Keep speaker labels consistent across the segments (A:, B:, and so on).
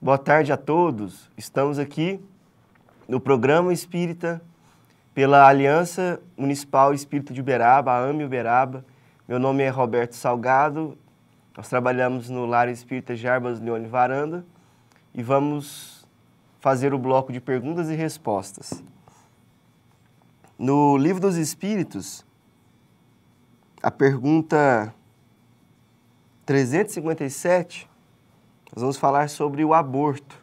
A: Boa tarde a todos. Estamos aqui no Programa Espírita pela Aliança Municipal Espírita de Uberaba, a AME Uberaba. Meu nome é Roberto Salgado, nós trabalhamos no Lar Espírita Jarbas Leone Varanda e vamos fazer o bloco de perguntas e respostas. No Livro dos Espíritos, a pergunta 357, nós vamos falar sobre o aborto.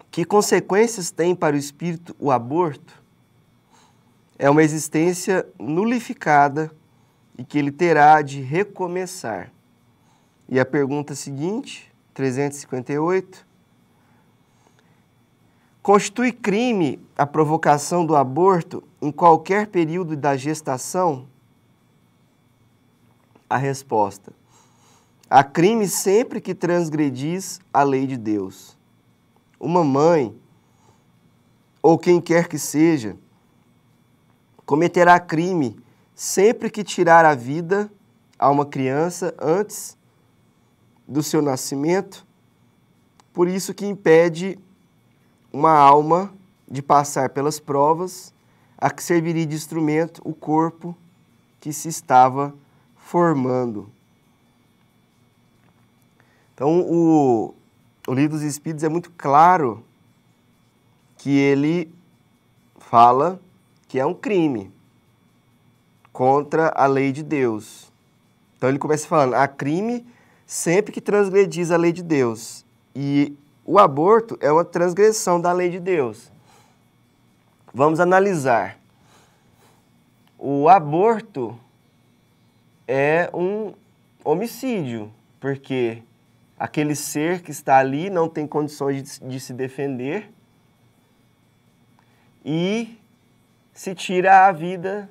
A: Que consequências tem para o espírito o aborto? É uma existência nulificada e que ele terá de recomeçar. E a pergunta seguinte, 358, constitui crime a provocação do aborto em qualquer período da gestação? A resposta: há crime sempre que transgredis a lei de Deus. Uma mãe, ou quem quer que seja, cometerá crime sempre que tirar a vida a uma criança antes do seu nascimento, por isso que impede uma alma de passar pelas provas a que serviria de instrumento o corpo que se estava formando. Então, o Livro dos Espíritos é muito claro que ele fala que é um crime contra a lei de Deus. Então, ele começa falando, há crime sempre que transgredis a lei de Deus. E o aborto é uma transgressão da lei de Deus. Vamos analisar. O aborto é um homicídio, porque aquele ser que está ali não tem condições de se defender e se tira a vida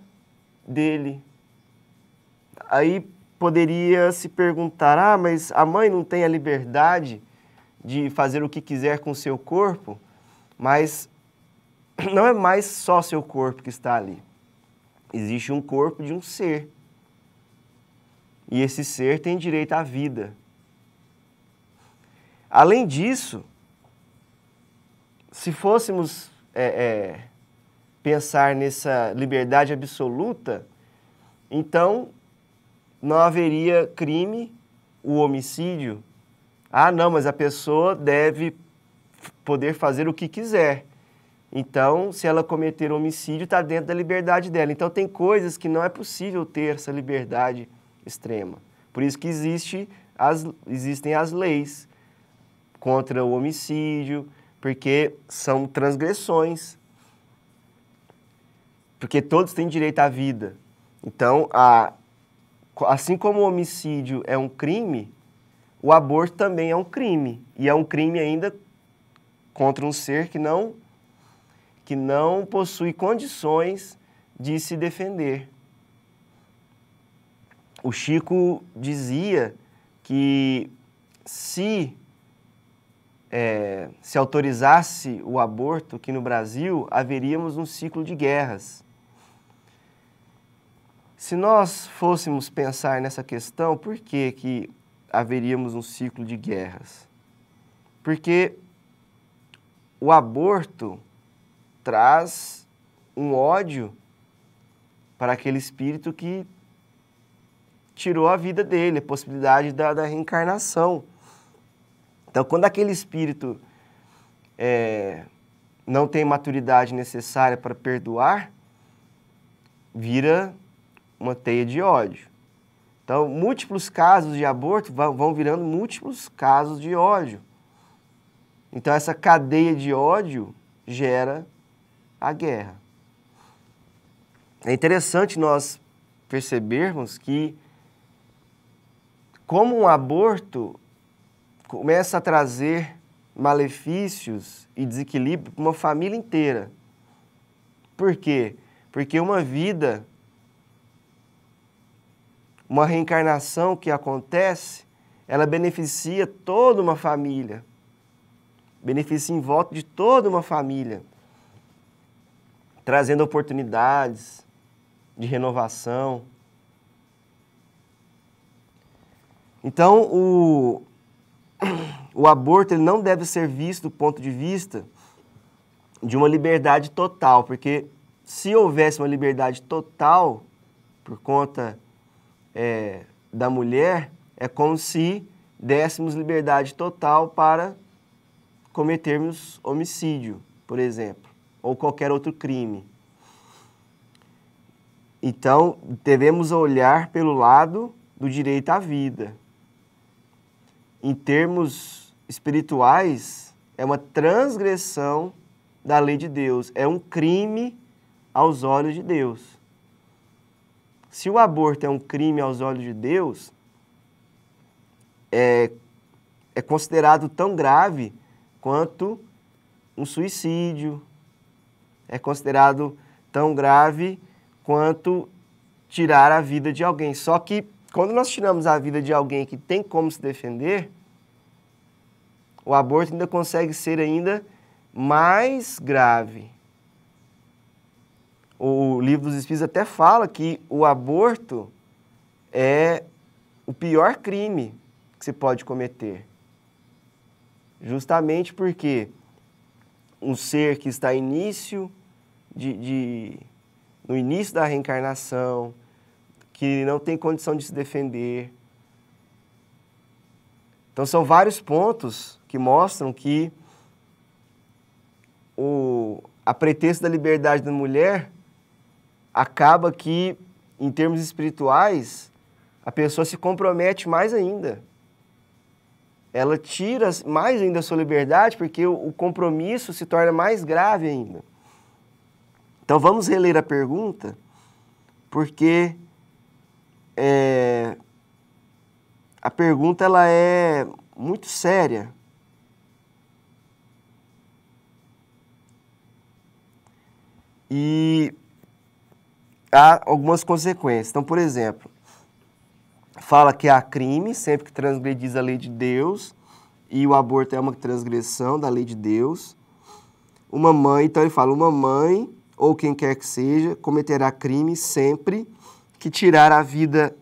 A: dele. Aí poderia se perguntar, mas a mãe não tem a liberdade de fazer o que quiser com o seu corpo? Mas não é mais só seu corpo que está ali. Existe um corpo de um ser. E esse ser tem direito à vida. Além disso, se fôssemos pensar nessa liberdade absoluta, então não haveria crime, o homicídio. Ah, não, mas a pessoa deve poder fazer o que quiser. Então, se ela cometer homicídio, está dentro da liberdade dela. Então, tem coisas que não é possível ter essa liberdade extrema. Por isso que existem as leis contra o homicídio, porque são transgressões. Porque todos têm direito à vida. Então, assim como o homicídio é um crime, o aborto também é um crime. E é um crime ainda contra um ser que não possui condições de se defender. O Chico dizia que se autorizasse o aborto aqui no Brasil, haveríamos um ciclo de guerras. Se nós fôssemos pensar nessa questão, por que haveríamos um ciclo de guerras? Porque o aborto traz um ódio para aquele espírito que tirou a vida dele, a possibilidade da reencarnação. Então, quando aquele espírito não tem maturidade necessária para perdoar, vira uma teia de ódio. Então, múltiplos casos de aborto vão virando múltiplos casos de ódio. Então, essa cadeia de ódio gera a guerra. É interessante nós percebermos que, como um aborto começa a trazer malefícios e desequilíbrio para uma família inteira. Por quê? Porque uma vida, uma reencarnação que acontece, ela beneficia toda uma família. Beneficia em volta de toda uma família. Trazendo oportunidades de renovação. Então, o aborto ele não deve ser visto do ponto de vista de uma liberdade total, porque se houvesse uma liberdade total por conta da mulher, é como se dessemos liberdade total para cometermos homicídio, por exemplo, ou qualquer outro crime. Então, devemos olhar pelo lado do direito à vida. Em termos espirituais, é uma transgressão da lei de Deus, é um crime aos olhos de Deus. Se o aborto é um crime aos olhos de Deus, é considerado tão grave quanto um suicídio, é considerado tão grave quanto tirar a vida de alguém. Só que quando nós tiramos a vida de alguém que tem como se defender, o aborto ainda consegue ser ainda mais grave. O Livro dos Espíritos até fala que o aborto é o pior crime que se pode cometer. Justamente porque um ser que está no início da reencarnação, que não tem condição de se defender. Então, são vários pontos que mostram que a pretexto da liberdade da mulher acaba que, em termos espirituais, a pessoa se compromete mais ainda. Ela tira mais ainda a sua liberdade porque o compromisso se torna mais grave ainda. Então, vamos reler a pergunta, porque a pergunta ela é muito séria. E há algumas consequências. Então, por exemplo, fala que há crime sempre que transgredis a lei de Deus, e o aborto é uma transgressão da lei de Deus. Uma mãe, então ele fala, uma mãe, ou quem quer que seja, cometerá crime sempre que tirar a vida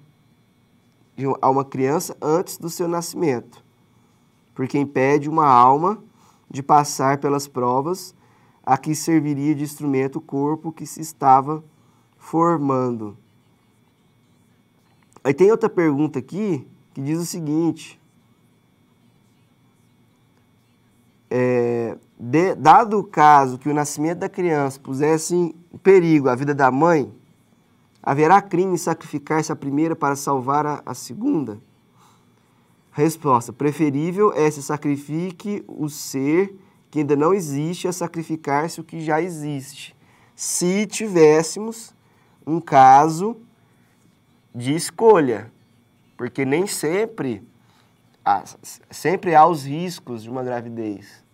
A: a uma criança antes do seu nascimento, porque impede uma alma de passar pelas provas a que serviria de instrumento o corpo que se estava formando. Aí tem outra pergunta aqui que diz o seguinte: dado o caso que o nascimento da criança pusesse em perigo a vida da mãe, haverá crime em sacrificar-se a primeira para salvar a segunda? Resposta: preferível é se sacrifique o ser que ainda não existe a sacrificar-se o que já existe. Se tivéssemos um caso de escolha, porque nem sempre há os riscos de uma gravidez.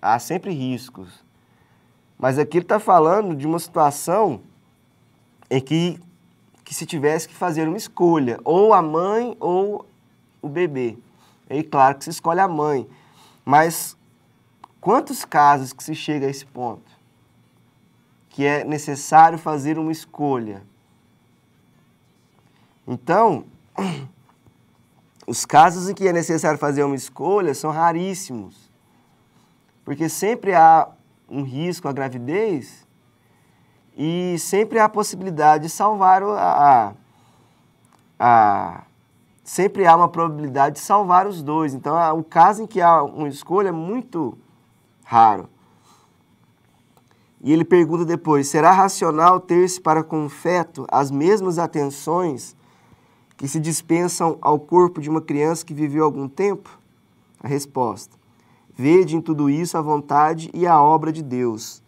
A: Há sempre riscos. Mas aqui ele está falando de uma situação em que se tivesse que fazer uma escolha, ou a mãe ou o bebê. E claro que se escolhe a mãe, mas quantos casos que se chega a esse ponto? Que é necessário fazer uma escolha. Então, os casos em que é necessário fazer uma escolha são raríssimos, porque sempre há um risco à gravidez e sempre há a possibilidade de salvar sempre há uma probabilidade de salvar os dois. Então, o caso em que há uma escolha é muito raro. E ele pergunta depois, será racional ter-se para com o feto as mesmas atenções que se dispensam ao corpo de uma criança que viveu algum tempo? A resposta: vede em tudo isso a vontade e a obra de Deus.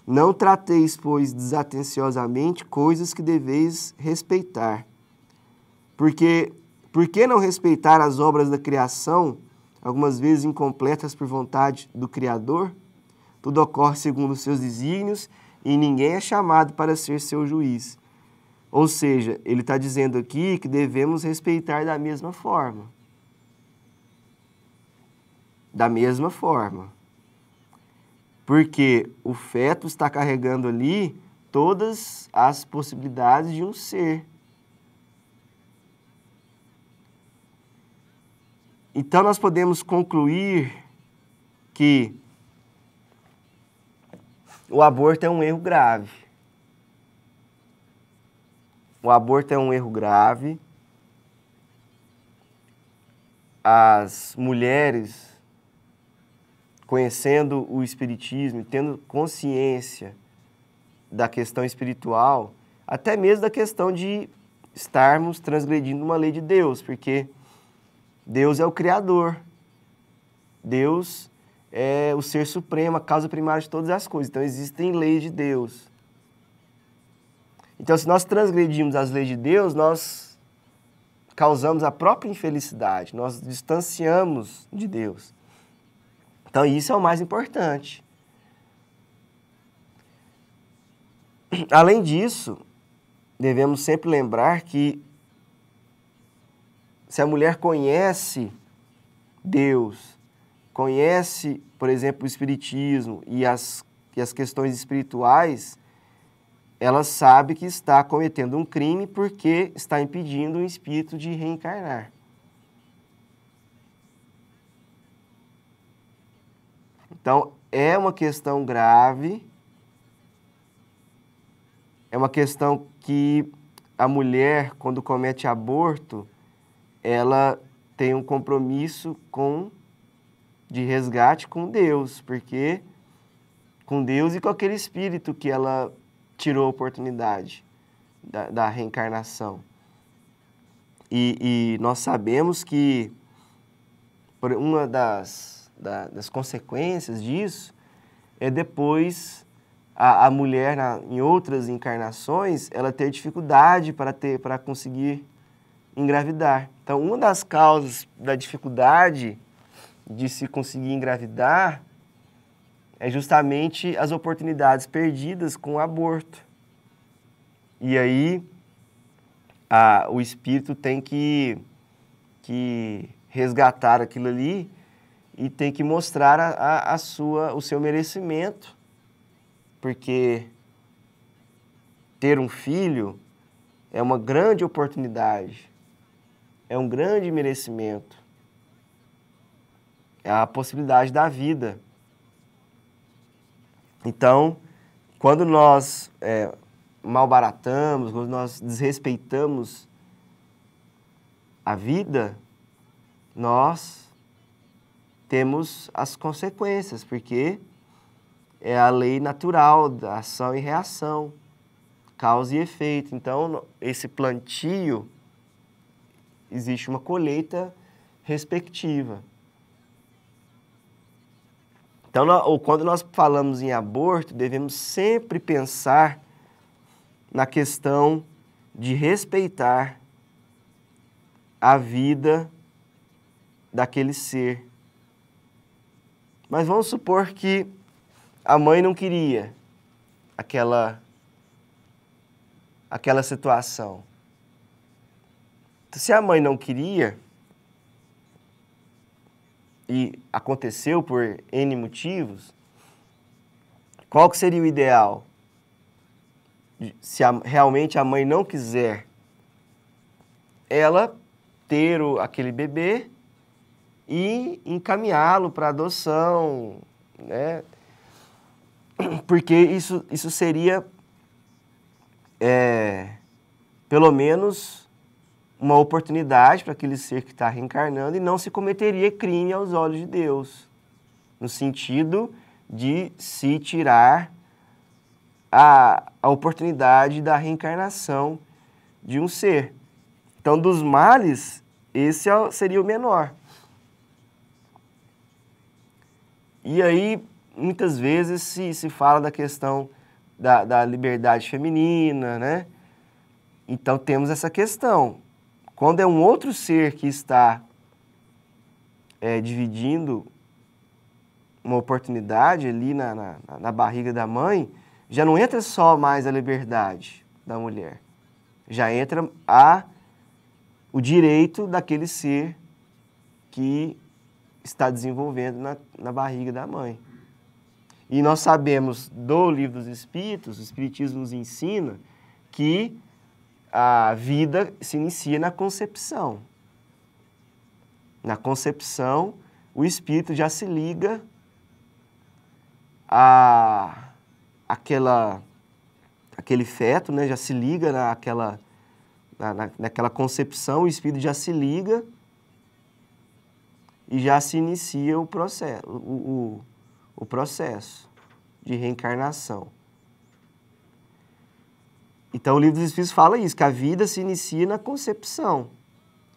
A: Não trateis, pois, desatenciosamente coisas que deveis respeitar. Porque, por que não respeitar as obras da criação, algumas vezes incompletas por vontade do Criador? Tudo ocorre segundo os seus desígnios e ninguém é chamado para ser seu juiz. Ou seja, ele está dizendo aqui que devemos respeitar da mesma forma. Da mesma forma. Porque o feto está carregando ali todas as possibilidades de um ser. Então, nós podemos concluir que o aborto é um erro grave. O aborto é um erro grave. As mulheres, conhecendo o Espiritismo e tendo consciência da questão espiritual, até mesmo da questão de estarmos transgredindo uma lei de Deus, porque Deus é o Criador. Deus é o Ser Supremo, a causa primária de todas as coisas. Então, existem leis de Deus. Então, se nós transgredimos as leis de Deus, nós causamos a própria infelicidade, nós distanciamos de Deus. Então, isso é o mais importante. Além disso, devemos sempre lembrar que se a mulher conhece Deus, conhece, por exemplo, o Espiritismo e as questões espirituais, ela sabe que está cometendo um crime porque está impedindo o espírito de reencarnar. Então, é uma questão grave, é uma questão que a mulher, quando comete aborto, ela tem um compromisso de resgate com Deus, porque com Deus e com aquele espírito que ela tirou a oportunidade da reencarnação. E nós sabemos que uma das consequências disso é depois a mulher, em outras encarnações, ela ter dificuldade para conseguir engravidar. Então, uma das causas da dificuldade de se conseguir engravidar é justamente as oportunidades perdidas com o aborto. E aí, o espírito tem que resgatar aquilo ali e tem que mostrar o seu merecimento, porque ter um filho é uma grande oportunidade, é um grande merecimento, é a possibilidade da vida. Então, quando nós malbaratamos, quando nós desrespeitamos a vida, nós temos as consequências, porque é a lei natural da ação e reação, causa e efeito. Então, esse plantio, existe uma colheita respectiva. Então, quando nós falamos em aborto, devemos sempre pensar na questão de respeitar a vida daquele ser. Mas vamos supor que a mãe não queria aquela situação. Se a mãe não queria, e aconteceu por N motivos, qual que seria o ideal? Se realmente a mãe não quiser, ela ter aquele bebê e encaminhá-lo para adoção, né? Porque isso seria, pelo menos, uma oportunidade para aquele ser que está reencarnando e não se cometeria crime aos olhos de Deus, no sentido de se tirar a oportunidade da reencarnação de um ser. Então, dos males, esse seria o menor. E aí, muitas vezes, se fala da questão da liberdade feminina, né? Então, temos essa questão. Quando é um outro ser que está dividindo uma oportunidade ali na barriga da mãe, já não entra só mais a liberdade da mulher. Já entra o direito daquele ser que está desenvolvendo na barriga da mãe. E nós sabemos do Livro dos Espíritos, o Espiritismo nos ensina que a vida se inicia na concepção. Na concepção, o espírito já se liga aquele feto, né? Já se liga naquela concepção, o espírito já se liga e já se inicia o processo de reencarnação. Então, o Livro dos Espíritos fala isso, que a vida se inicia na concepção.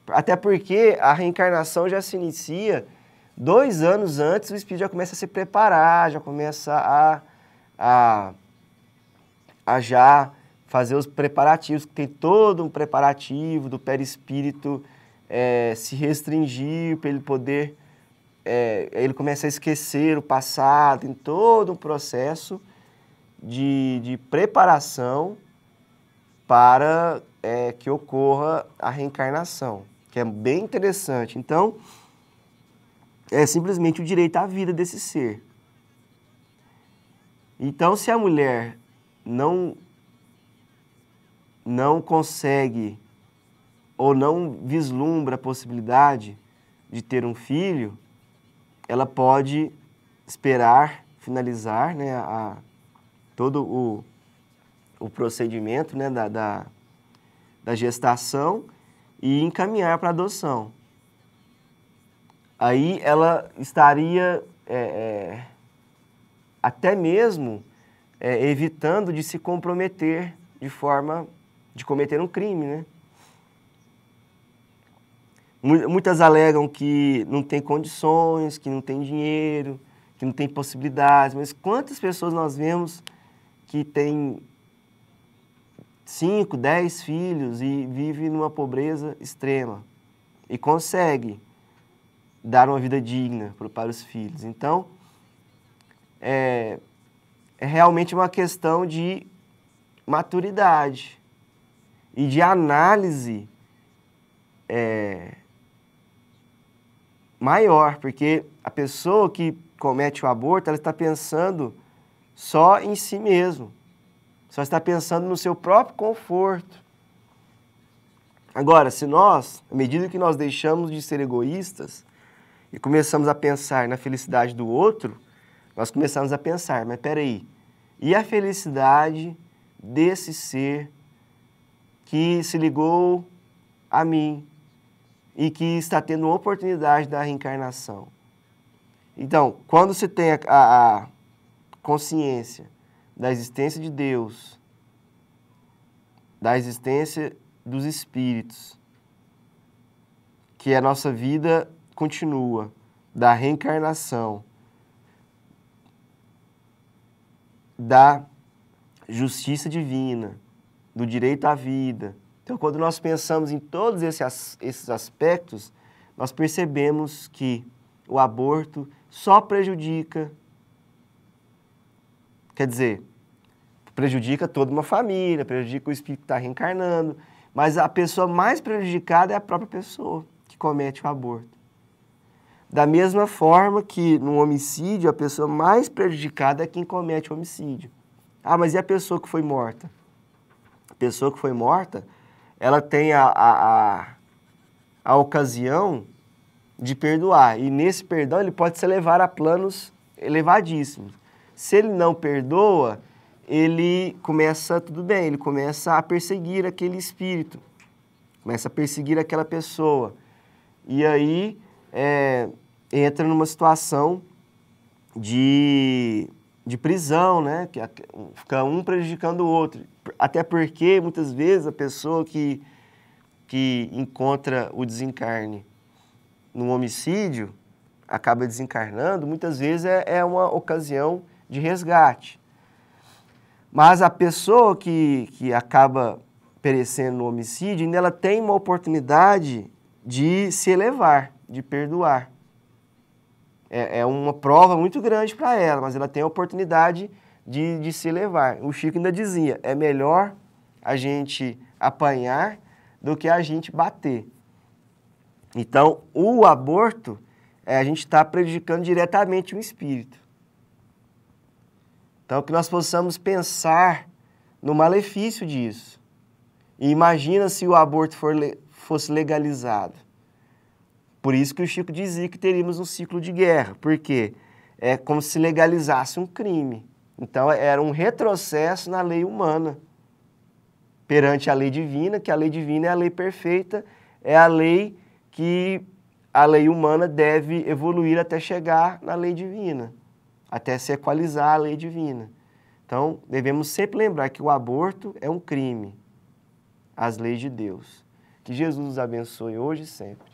A: Até porque a reencarnação já se inicia 2 anos antes, o espírito já começa a se preparar, já começa a já fazer os preparativos, tem todo um preparativo do perispírito se restringir para ele poder... ele começa a esquecer o passado, tem todo um processo de preparação para que ocorra a reencarnação, que é bem interessante. Então, é simplesmente o direito à vida desse ser. Então, se a mulher não consegue ou não vislumbra a possibilidade de ter um filho, ela pode esperar finalizar, né, todo o procedimento, né, da gestação e encaminhar para adoção. Aí ela estaria até mesmo evitando de se comprometer de forma de cometer um crime, né? Muitas alegam que não tem condições, que não tem dinheiro, que não tem possibilidades, mas quantas pessoas nós vemos que têm 5, 10 filhos e vive numa pobreza extrema e consegue dar uma vida digna para os filhos. Então, é realmente uma questão de maturidade e de análise maior, porque a pessoa que comete o aborto, ela está pensando só em si mesmo, só está pensando no seu próprio conforto. Agora, se nós, à medida que nós deixamos de ser egoístas e começamos a pensar na felicidade do outro, nós começamos a pensar, mas peraí, e a felicidade desse ser que se ligou a mim e que está tendo a oportunidade da reencarnação? Então, quando se tem a consciência da existência de Deus, da existência dos espíritos, que a nossa vida continua, da reencarnação, da justiça divina, do direito à vida. Então, quando nós pensamos em todos esses aspectos, nós percebemos que o aborto só prejudica, quer dizer, prejudica toda uma família, prejudica o espírito que está reencarnando, mas a pessoa mais prejudicada é a própria pessoa que comete o aborto. Da mesma forma que no homicídio, a pessoa mais prejudicada é quem comete o homicídio. Ah, mas e a pessoa que foi morta? A pessoa que foi morta, ela tem a ocasião de perdoar. E nesse perdão ele pode se levar a planos elevadíssimos. Se ele não perdoa, ele começa, tudo bem, ele começa a perseguir aquele espírito. Começa a perseguir aquela pessoa. E aí entra numa situação de prisão, né? Que fica um prejudicando o outro. Até porque, muitas vezes, a pessoa que encontra o desencarne num homicídio, acaba desencarnando, muitas vezes é uma ocasião de resgate. Mas a pessoa que acaba perecendo no homicídio, ainda ela tem uma oportunidade de se elevar, de perdoar. É uma prova muito grande para ela, mas ela tem a oportunidade de se elevar. O Chico ainda dizia, é melhor a gente apanhar do que a gente bater. Então, o aborto, a gente está prejudicando diretamente o espírito. Então, que nós possamos pensar no malefício disso. E imagina se o aborto fosse legalizado. Por isso que o Chico dizia que teríamos um ciclo de guerra. Por quê? É como se legalizasse um crime. Então, era um retrocesso na lei humana perante a lei divina, que a lei divina é a lei perfeita, é a lei que a lei humana deve evoluir até chegar na lei divina, até se equalizar a lei divina. Então, devemos sempre lembrar que o aborto é um crime às leis de Deus. Que Jesus nos abençoe hoje e sempre.